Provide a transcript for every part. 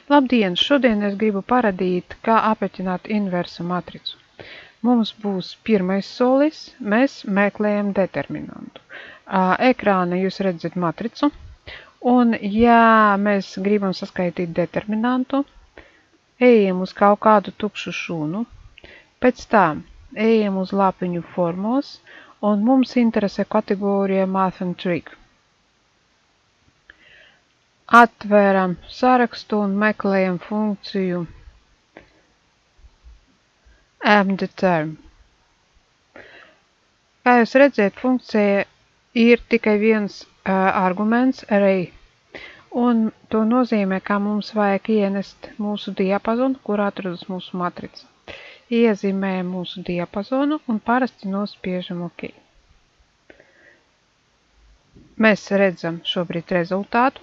Labdien! Šodien es gribu parādīt, kā aprēķināt inversu matricu. Mums būs pirmais solis, mēs meklējam determinantu. Ekrāna jūs redzat matricu, un ja mēs gribam saskaitīt determinantu, ejam uz kaut kādu tukšu šūnu, pēc tam ejam uz lapiņu formos, un mums interesē kategorija Math and Trick. Atvēram sarakstu un meklējam funkciju mDeterm. Kā jūs redzat, funkcija ir tikai viens arguments, array, un to nozīmē, ka mums vajag ienest mūsu diapazonu, kur atrodas mūsu matrica. Iezīmējam mūsu diapazonu un parasti nospiežam OK. Mēs redzam šobrīd rezultātu.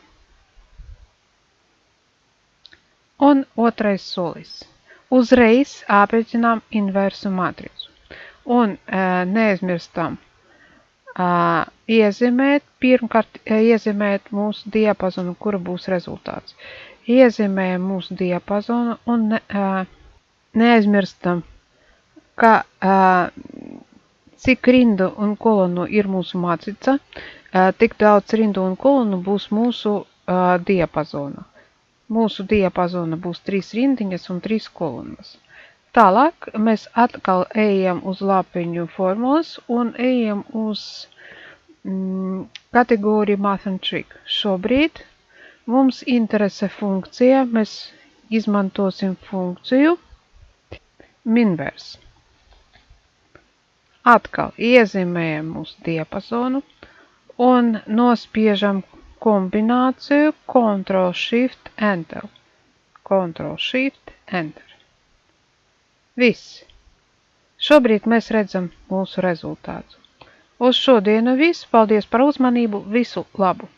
Un otrais solis. Uzreiz aprēķinām inversu matricu. Un neaizmirstam pirmkārt iezīmēt mūsu diapazonu, kura būs rezultāts. Iezīmējam mūsu diapazonu un neaizmirstam, ka cik rindu un kolonu ir mūsu matrica, tik daudz rindu un kolonu būs mūsu diapazona. Mūsu diapazona būs 3 rindiņas un 3 kolonas. Tālāk mēs atkal ejam uz lapiņu formos un ejam uz kategoriju Math and Trick. Šobrīd mums interesē funkcija, mēs izmantosim funkciju minvers. Atkal iezīmējam mūsu diapazonu un nospiežam kombināciju Ctrl+Shift+Enter. Ctrl+Shift+Enter. Viss. Šobrīd mēs redzam mūsu rezultātu. Uz šodienu viss. Paldies par uzmanību. Visu labu!